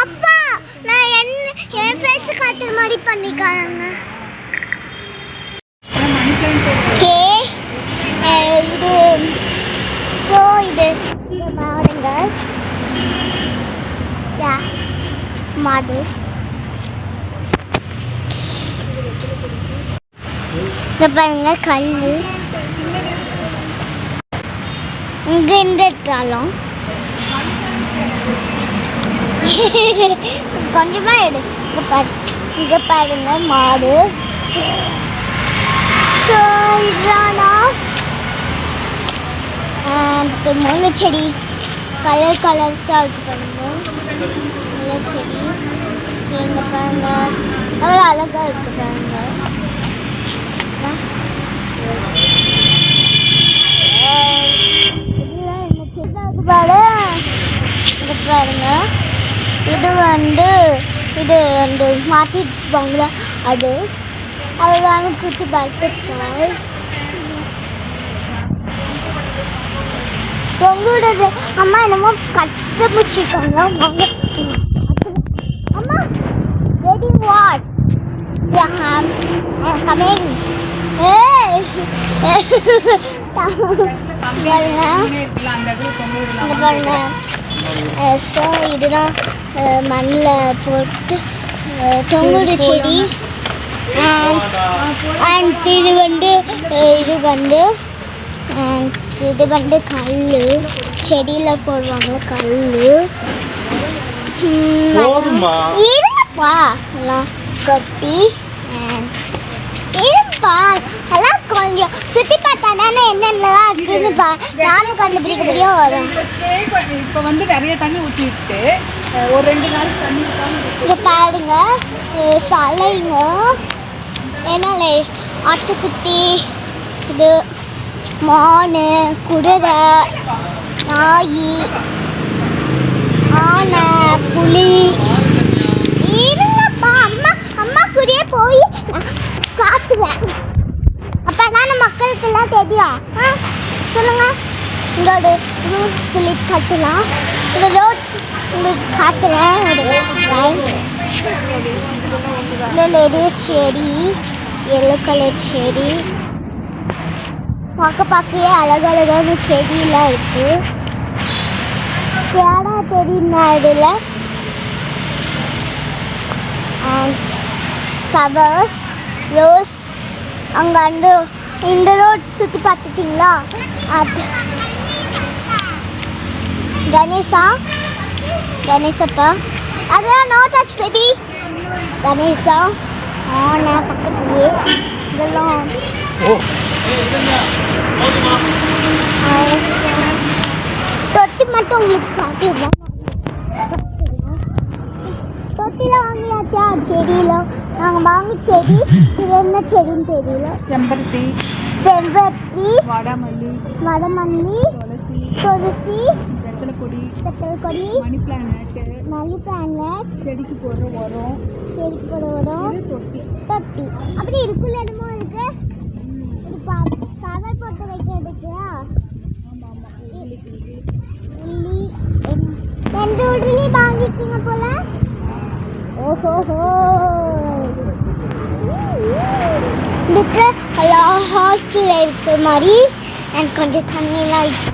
அப்பா நான் என் ஃபேஸ் காட்டுற மாதிரி பண்ணிக்காங்க. ஓகே இது ஸோ இது பாருங்க மாடு இந்த பாருங்க கல் இங்க இந்த இடத்தாலும் கொஞ்சமா எடு இங்க பாருங்க மாடு. ஸோ இதுதான் முல்லை செடி கலர் கலர்ஸாக இருக்கு பாருங்க. முல்லை செடி இங்க பாருங்க அவ்வளோ அழகா இருக்கு பாருங்க. பாருங்க இது வந்து மாட்டிப்பாங்களா அது அதுதான் குட்டி பட்டர்ஃப்ளை. உங்களோடது அம்மா என்னமோ கட்ட பிடிச்சிருக்காங்க. அம்மா ரெடி வாட் கமிங் பாருங்க. ஸோ இதுதான் மண்ணில் போட்டு தொங்குடு செடி. அண்ட் இது வந்து கல் செடியில் போடுவாங்க கல். இருங்கப்பா எல்லாம் கொட்டி இருப்பா எல்லாம் கொஞ்சம் சுற்றி பார்த்தா தானே என்னென்னலாம் இருக்குன்னு நானும் கண்டுபிடிக்க முடியும் வரும். இப்போ வந்து நிறைய தண்ணி ஊற்றிட்டு ஒரு 2 நாள் தண்ணி இங்கே பாருங்க சலைங்க என்னால ஆட்டுக்குட்டி இது மான் குதிரை நாய் ஆனை புலி. இருங்கப்பா அம்மா கூடயே போய் காட்டுவேன் அப்பதான் மக்களுக்கெல்லாம் தெரியும். சொல்லுங்க இங்கோட ரூட் சொல்லி கட்டலாம். இந்த ரோட் உங்களுக்கு காட்டுறேன். செடி எல்லோ கலர் செடி பார்க்கவே அழகழகான செடியெல்லாம் இருக்கு. பேடா தெரியுமா இதில் அண்ட் ஃப்ளவர்ஸ் ரோஸ். அங்கே வந்து இந்த ரோட் சுற்றி பார்த்துட்டிங்களா அது கணேசப்பா அதெல்லாம் நோ டச் பேபி கணேசா ஆனை பக்கத்துலேயே இதெல்லாம் தொட்டி மட்டும் உங்களுக்கு காட்டிடுறேன். தொட்டிலாம் வாங்கியாச்சா? செடியெல்லாம் நாங்கள் வாங்கி செடி இது என்ன செடின்னு தெரியல. செம்பருத்தி வடமல்லி துளசி வெத்தலை கொடி மணி பிளானட் செடிக்கு போடுற உரம் தொட்டி அப்படி இருக்குள்ள என்னமோ இருக்கு. இது கவர் போட்டு வைக்கிறதுக்கு எந்த உடனே வாங்கிட்டீங்க போல. ஓஹோஹோ இதுக்கு ஹாஸ்டல் இருக்க மாதிரி எனக்கு கொஞ்சம் தண்ணிலாம் இருக்கு.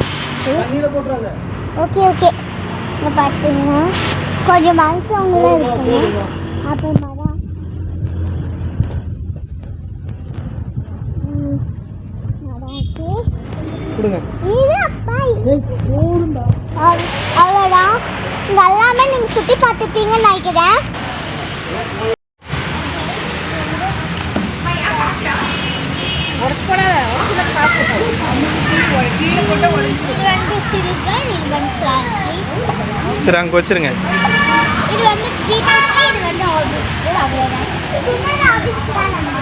ஓகே இங்கே பார்த்தீங்கன்னா கொஞ்சம் மனுஷவங்களும் இருக்குங்க. அப்புறம் மரம் இது அப்பா அவ்வளோதான். இங்கே எல்லாமே நீங்கள் சுற்றி பார்த்துப்பீங்கன்னு நினைக்கிறேன். சரி அங்கே வச்சிருங்க. இது வந்து வீட்டுக்கு இது வந்து ஆஃபீஸ்க்கு அவ்வளோதான். இது ஆஃபீஸ்க்கு தானம்மா.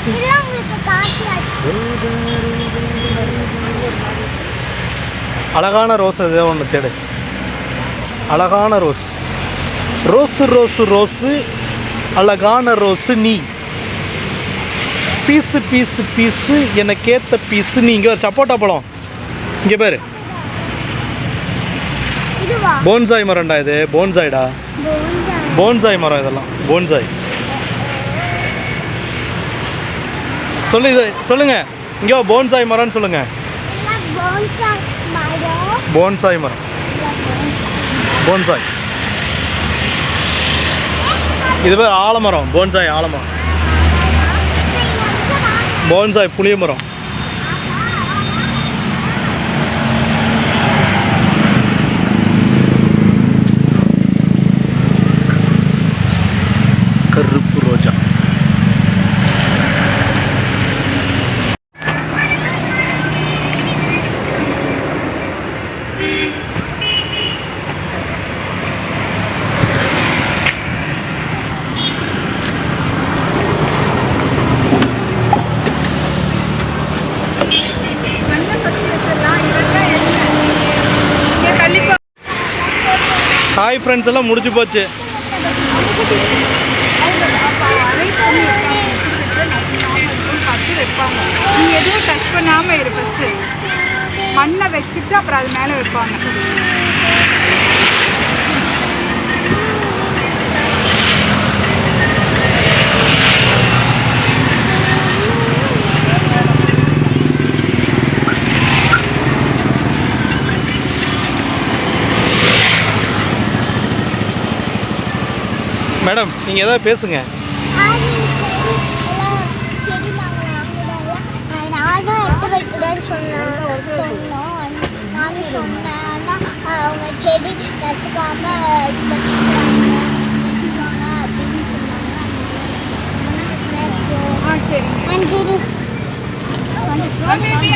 இதெல்லாம் உங்களுக்கு காட்டியாச்சு. அழகான ரோஸ் ஏதோ ஒன்று தேடு. அழகான ரோஸ் ரோஸு ரோஸு ரோஸு அழகான ரோஸு நீ பீஸு பீஸு பீஸு எனக்கேற்ற பீஸு. நீ இங்கே ஒரு சப்போட்டா பழம் இங்கே பேர் இதுவா போன்சாய் மரம்டா. இது போன்சாய்டா. போன்சாய் மரம் இதெல்லாம் போன்சாய். சொல்லு இது சொல்லுங்க. இங்கே போன்சாய் மரம்னு சொல்லுங்க. போன்சாய் மரம். போன்சாய். இது பேர் ஆலமரம். போன்சாய் ஆலமரம். போன்சாய் புளிய மரம். கருப்பு ரோஜா. ஹாய் ஃப்ரெண்ட்ஸ், எல்லாம் முடிஞ்சு போச்சு. நீ எதுவும் டச் பண்ணாம இரு. ஃபர்ஸ்ட் மண்ணை வச்சுட்டு அப்புறம் அது மேலே வைப்பாங்க. மேடம் நீங்கள் எதாவது பேசுங்க. நானும் எடுத்து வைக்கிறேன்னு சொன்னோம். நானும் சொன்னேன். ஆனால் அவங்க செடி நசுக்காம வச்சுக்கோங்க அப்படின்னு சொன்னாங்க.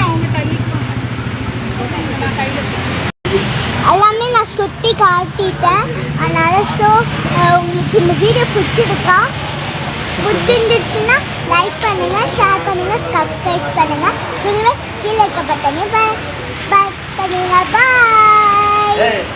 அவங்க தள்ளி எல்லாமே நான் சுற்றி காட்டிட்டேன். அதனால் உங்களுக்கு இந்த வீடியோ பிடிச்சிருக்கா? பிடிச்சிருந்துச்சுன்னா லைக் பண்ணுங்கள், ஷேர் பண்ணுங்கள், சப்ஸ்கிரைப் பண்ணுங்கள். இதுவே கீழே இருக்க பட்டனையும் பண்ணுங்கள். பாய்.